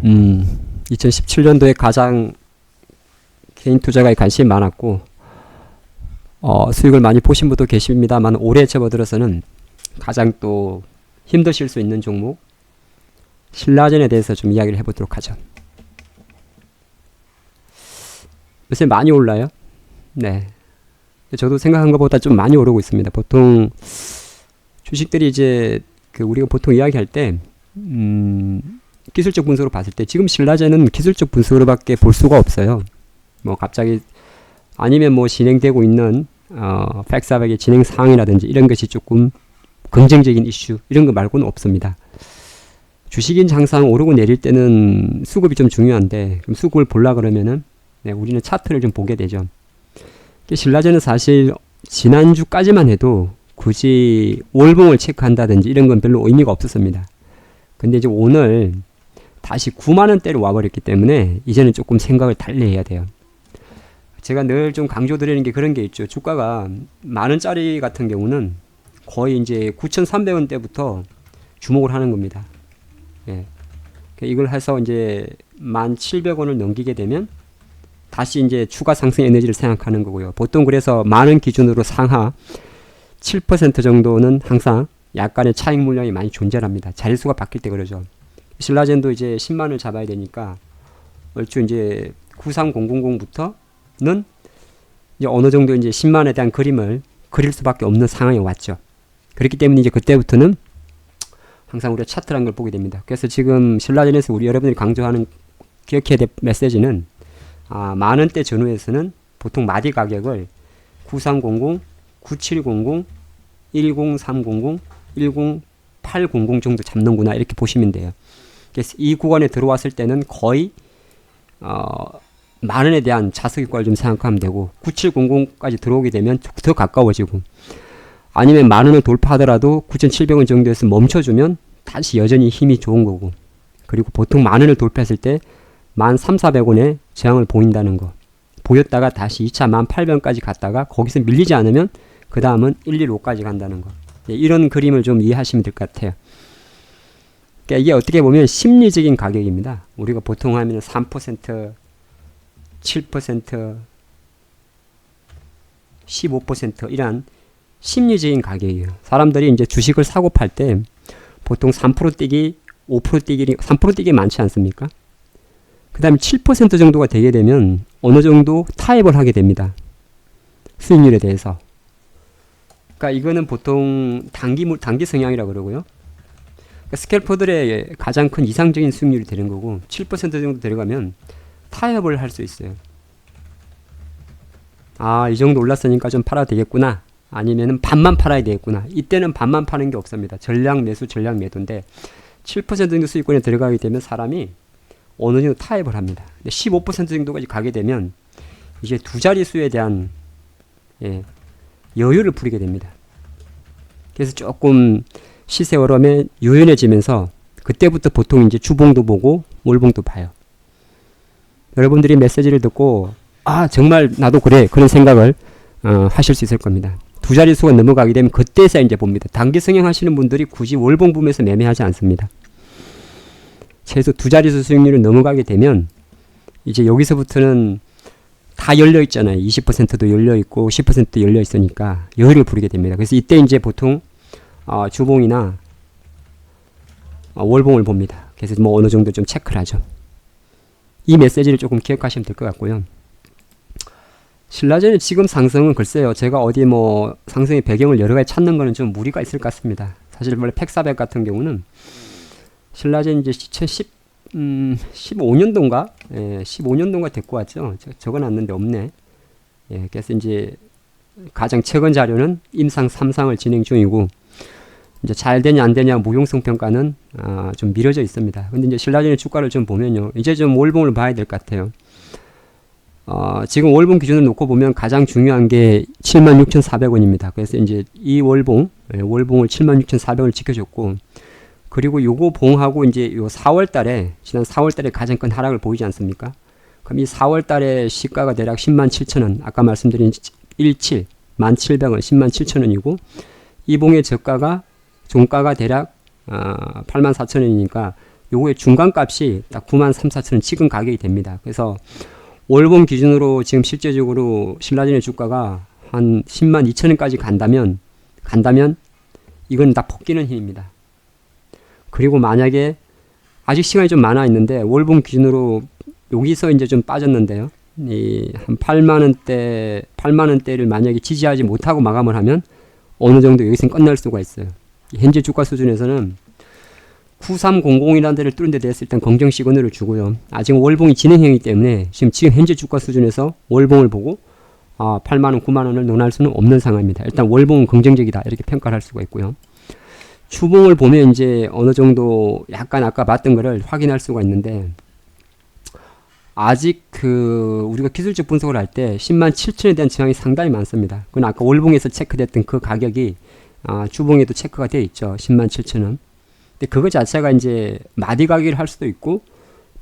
2017년도에 가장 개인 투자가에 관심이 많았고 수익을 많이 보신 분도 계십니다만 올해 접어들어서는 가장 또 힘드실 수 있는 종목 신라젠에 대해서 좀 이야기를 해보도록 하죠. 요새 많이 올라요? 네. 저도 생각한 것보다 좀 많이 오르고 있습니다. 보통 주식들이 이제 우리가 보통 이야기할 때 기술적 분석으로 봤을 때 지금 신라젠은 기술적 분석으로밖에 볼 수가 없어요. 뭐 갑자기 아니면 뭐 진행되고 있는 팩사백의 진행 사항이라든지 이런 것이 조금 긍정적인 이슈 이런 거 말고는 없습니다. 주식인 항상 오르고 내릴 때는 수급이 좀 중요한데 그럼 수급을 보려 그러면은 우리는 차트를 좀 보게 되죠. 신라젠은 사실 지난주까지만 해도 굳이 월봉을 체크한다든지 이런 건 별로 의미가 없었습니다. 근데 이제 오늘 다시 9만원대로 와버렸기 때문에 이제는 조금 생각을 달리 해야 돼요. 제가 늘 좀 강조드리는 게 그런 게 있죠. 주가가 만원짜리 같은 경우는 거의 이제 9,300원대부터 주목을 하는 겁니다. 예. 이걸 해서 이제 1,700원을 넘기게 되면 다시 이제 추가 상승 에너지를 생각하는 거고요. 보통 그래서 만원 기준으로 상하 7% 정도는 항상 약간의 차익 물량이 많이 존재합니다. 자릿수가 바뀔 때 그러죠. 신라젠도 이제 10만을 잡아야 되니까 얼추 이제 93000부터는 이제 어느 정도 이제 10만에 대한 그림을 그릴 수밖에 없는 상황에 왔죠. 그렇기 때문에 이제 그때부터는 항상 우리가 차트라는 걸 보게 됩니다. 그래서 지금 신라젠에서 우리 여러분들이 강조하는 기억해야 될 메시지는 만원대 전후에서는 보통 마디 가격을 9300, 9700, 10300, 10800 정도 잡는구나 이렇게 보시면 돼요. 그래서 이 구간에 들어왔을 때는 거의 만원에 대한 자석효과를 좀 생각하면 되고 9700까지 들어오게 되면 더 가까워지고 아니면 만원을 돌파하더라도 9700원 정도에서 멈춰주면 다시 여전히 힘이 좋은 거고 그리고 보통 만원을 돌파했을 때 13,400원에 저항을 보인다는 거 보였다가 다시 2차 18,000원까지 갔다가 거기서 밀리지 않으면 그 다음은 115까지 간다는 거 이런 그림을 좀 이해하시면 될 것 같아요. 그러니까 이게 어떻게 보면 심리적인 가격입니다. 우리가 보통 하면 3%, 7%, 15% 이런 심리적인 가격이에요. 사람들이 이제 주식을 사고 팔 때 보통 3% 뛰기, 5% 뛰기, 3% 뛰기 많지 않습니까? 그 다음에 7% 정도가 되게 되면 어느 정도 타협을 하게 됩니다. 수익률에 대해서. 그러니까 이거는 보통 단기 성향이라고 그러고요. 그러니까 스캘퍼들의 가장 큰 이상적인 수익률이 되는 거고 7% 정도 들어가면 타협을 할 수 있어요. 이 정도 올랐으니까 좀 팔아도 되겠구나. 아니면은 반만 팔아야 되겠구나. 이때는 반만 파는 게 없습니다. 전량 매수, 전량 매도인데 7% 정도 수익권에 들어가게 되면 사람이 어느 정도 타협을 합니다. 근데 15% 정도까지 가게 되면 이제 두 자릿수에 대한 여유를 부리게 됩니다. 그래서 조금 시세 흐름에 유연해지면서 그때부터 보통 이제 주봉도 보고 월봉도 봐요. 여러분들이 메시지를 듣고 정말 나도 그래 그런 생각을 하실 수 있을 겁니다. 두 자릿수가 넘어가게 되면 그때서 이제 봅니다. 단기 성향 하시는 분들이 굳이 월봉 보면서 매매하지 않습니다. 최소 두 자릿수 수익률이 넘어가게 되면 이제 여기서부터는 다 열려 있잖아요. 20%도 열려 있고 10%도 열려 있으니까 여유를 부리게 됩니다. 그래서 이때 이제 보통 주봉이나 월봉을 봅니다. 그래서 뭐 어느 정도 좀 체크를 하죠. 이 메시지를 조금 기억하시면 될 것 같고요. 신라젠의 지금 상승은 글쎄요. 제가 어디 뭐 상승의 배경을 여러 가지 찾는 거는 좀 무리가 있을 것 같습니다. 사실 원래 팩사백 같은 경우는 신라젠 이제 15년도인가? 15년도인가 데리고 왔죠. 적어놨는데 없네. 그래서 이제 가장 최근 자료는 임상 3상을 진행 중이고 이제 잘 되냐 안 되냐 무용성 평가는 좀 미뤄져 있습니다. 근데 이제 신라젠의 주가를 좀 보면요. 이제 좀 월봉을 봐야 될 것 같아요. 지금 월봉 기준을 놓고 보면 가장 중요한 게 76,400원입니다. 그래서 이제 이 월봉을 76,400원을 지켜줬고 그리고 요거 봉하고 이제 요 4월달에 지난 4월달에 가장 큰 하락을 보이지 않습니까? 그럼 이 4월달에 시가가 대략 107,000원 아까 말씀드린 17 1,700원 107,000원이고 이 봉의 종가가 대략 84,000원이니까 요거의 중간값이 딱 93,400원 지금 가격이 됩니다. 그래서 월봉 기준으로 지금 실제적으로 신라젠의 주가가 한 102,000원까지 간다면 이건 다 폭기는 힘입니다. 그리고 만약에 아직 시간이 좀 많아 있는데 월봉 기준으로 여기서 이제 좀 빠졌는데요. 이 한 8만원대를 만약에 지지하지 못하고 마감을 하면 어느 정도 여기서 끝날 수가 있어요. 현재 주가 수준에서는 9300이라는 데를 뚫는 데 대해서 일단 긍정 시그널을 주고요. 아직 월봉이 진행형이기 때문에 지금 현재 주가 수준에서 월봉을 보고 8만원, 9만원을 논할 수는 없는 상황입니다. 일단 월봉은 긍정적이다 이렇게 평가를 할 수가 있고요. 추봉을 보면 이제 어느 정도 약간 아까 봤던 거를 확인할 수가 있는데 아직 우리가 기술적 분석을 할 때 107,000원에 대한 저항이 상당히 많습니다. 그건 아까 월봉에서 체크됐던 그 가격이 주봉에도 체크가 되어 있죠. 107,000원. 근데 그거 자체가 이제 마디 가격을 할 수도 있고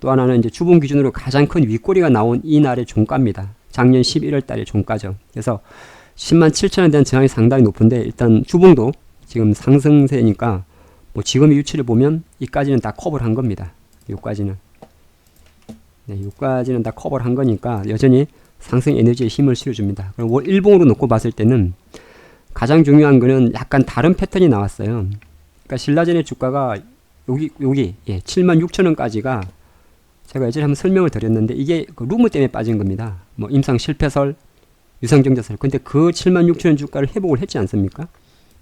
또 하나는 이제 주봉 기준으로 가장 큰 윗꼬리가 나온 이날의 종가입니다. 작년 11월 달의 종가죠. 그래서 107,000원에 대한 저항이 상당히 높은데 일단 주봉도 지금 상승세니까 뭐 지금의 위치를 보면 이까지는 다 커버를 한 겁니다. 요까지는. 네, 요까지는 다 커버를 한 거니까 여전히 상승 에너지에 힘을 실어줍니다. 그럼 일봉으로 놓고 봤을 때는 가장 중요한 거는 약간 다른 패턴이 나왔어요. 그러니까 신라젠의 주가가 여기 76,000원까지가 제가 예전에 한번 설명을 드렸는데 이게 그 루머 때문에 빠진 겁니다. 뭐 임상 실패설, 유상증자설. 근데 그 76,000원 주가를 회복을 했지 않습니까?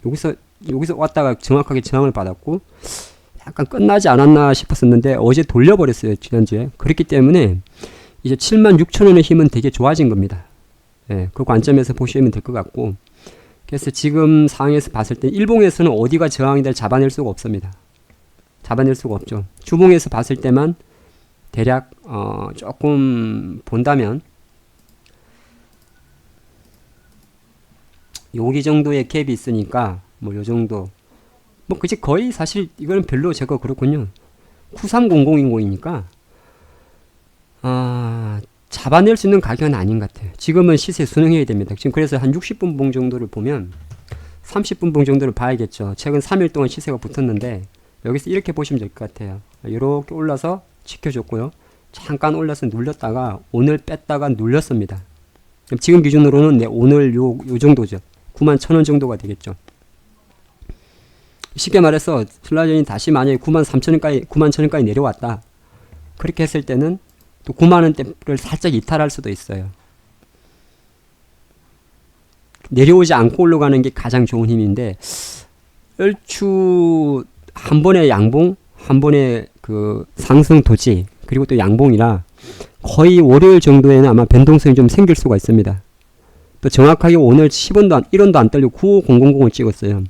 여기서 왔다가 정확하게 저항을 받았고 약간 끝나지 않았나 싶었었는데 어제 돌려버렸어요. 지난주에. 그렇기 때문에 이제 76,000원의 힘은 되게 좋아진 겁니다. 예, 그 관점에서 보시면 될 것 같고 그래서 지금 상황에서 봤을 때 일봉에서는 어디가 저항이될 잡아낼 수가 없습니다. 잡아낼 수가 없죠. 주봉에서 봤을 때만 대략 조금 본다면 여기 정도의 갭이 있으니까 뭐 요 정도 뭐 그치 거의 사실 이거는 별로 제가 그렇군요. 9300인공이니까 잡아낼 수 있는 가격은 아닌 것 같아요. 지금은 시세 순응해야 됩니다. 지금 그래서 한 60분 봉 정도를 보면 30분 봉 정도를 봐야겠죠. 최근 3일 동안 시세가 붙었는데 여기서 이렇게 보시면 될 것 같아요. 이렇게 올라서 지켜줬고요. 잠깐 올라서 눌렸다가 오늘 뺐다가 눌렸습니다. 지금 기준으로는 오늘 요 정도죠. 91,000원 정도가 되겠죠. 쉽게 말해서 신라젠이 다시 만약에 91,000원까지 내려왔다. 그렇게 했을 때는 또 9만원대를 살짝 이탈할 수도 있어요. 내려오지 않고 올라가는 게 가장 좋은 힘인데 얼추 한 번의 양봉, 한 번의 그 상승 도지 그리고 또 양봉이라 거의 월요일 정도에는 아마 변동성이 좀 생길 수가 있습니다. 또 정확하게 오늘 10원도 1원도 안 떨리고 95000을 찍었어요.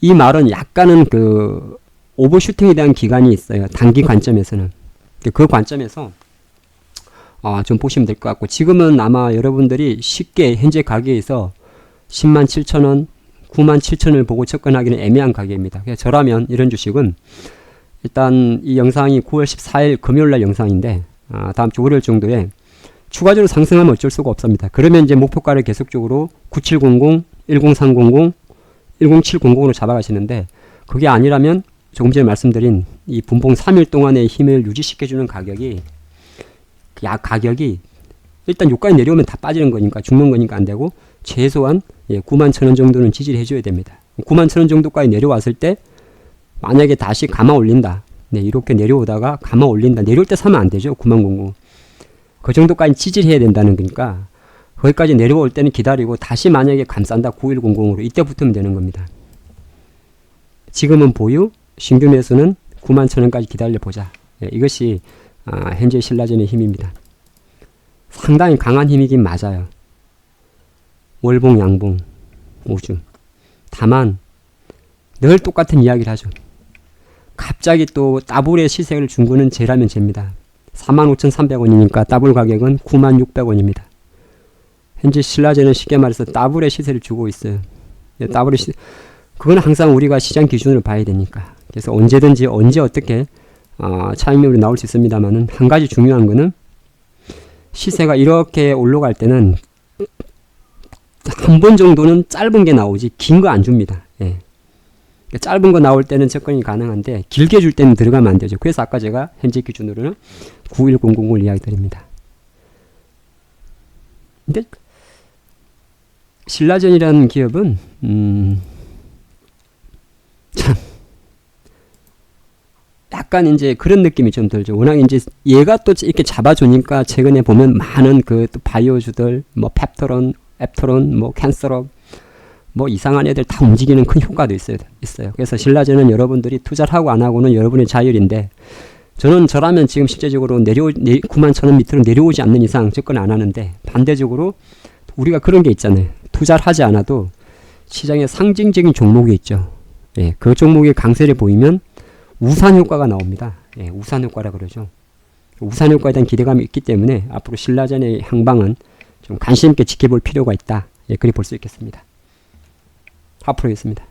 이 말은 약간은 그 오버슈팅에 대한 기간이 있어요. 단기 관점에서는. 그 관점에서 좀 보시면 될 것 같고 지금은 아마 여러분들이 쉽게 현재 가격에서 107,000원, 97,000원을 보고 접근하기는 애매한 가격입니다. 그래서 저라면 이런 주식은 일단 이 영상이 9월 14일 금요일날 영상인데 다음 주 월요일 정도에 추가적으로 상승하면 어쩔 수가 없습니다. 그러면 이제 목표가를 계속적으로 9700, 10300, 10700으로 잡아가시는데 그게 아니라면 조금 전에 말씀드린 이 분봉 3일 동안의 힘을 유지시켜주는 가격이 일단 요까지 내려오면 다 빠지는 거니까 죽는 거니까 안 되고 최소한 91,000원 정도는 지지를 해줘야 됩니다. 91,000원 정도까지 내려왔을 때 만약에 다시 감아 올린다. 네, 이렇게 내려오다가 감아 올린다. 내려올 때 사면 안 되죠. 9000. 그 정도까지 지지를 해야 된다는 거니까 거기까지 내려올 때는 기다리고 다시 만약에 감싼다. 9100으로 이때 붙으면 되는 겁니다. 지금은 보유, 신규 매수는 91,000원까지 기다려보자. 네, 이것이 현재 신라젠의 힘입니다. 상당히 강한 힘이긴 맞아요. 월봉, 양봉, 오줌. 다만 늘 똑같은 이야기를 하죠. 갑자기 또 더블의 시세를 준 거는 제라면 제입니다. 45,300원이니까 더블 가격은 96,600원입니다. 현재 신라젠은 쉽게 말해서 더블의 시세를 주고 있어요. 더블의 시세, 그건 항상 우리가 시장 기준으로 봐야 되니까. 그래서 언제든지 언제 어떻게 차익률이 나올 수 있습니다만은 한 가지 중요한 거는 시세가 이렇게 올라갈 때는 한 번 정도는 짧은 게 나오지 긴 거 안 줍니다. 예. 짧은 거 나올 때는 접근이 가능한데 길게 줄 때는 들어가면 안 되죠. 그래서 아까 제가 현재 기준으로는 91000을 이야기 드립니다. 근데 신라젠이라는 기업은 참 약간 이제 그런 느낌이 좀 들죠. 워낙 이제 얘가 또 이렇게 잡아주니까 최근에 보면 많은 그 또 바이오주들 뭐 펩토론, 앱토론, 뭐 캔서럽 뭐 이상한 애들 다 움직이는 큰 효과도 있어요. 그래서 신라젠은 여러분들이 투자를 하고 안 하고는 여러분의 자율인데 저라면 지금 실제적으로 91,000원 밑으로 내려오지 않는 이상 접근 안 하는데 반대적으로 우리가 그런 게 있잖아요. 투자를 하지 않아도 시장에 상징적인 종목이 있죠. 예, 그 종목의 강세를 보이면 우산 효과가 나옵니다. 예, 우산 효과라 그러죠. 우산 효과에 대한 기대감이 있기 때문에 앞으로 신라젠의 향방은 좀 관심 있게 지켜볼 필요가 있다. 예, 그리 볼 수 있겠습니다. 앞으로 있습니다.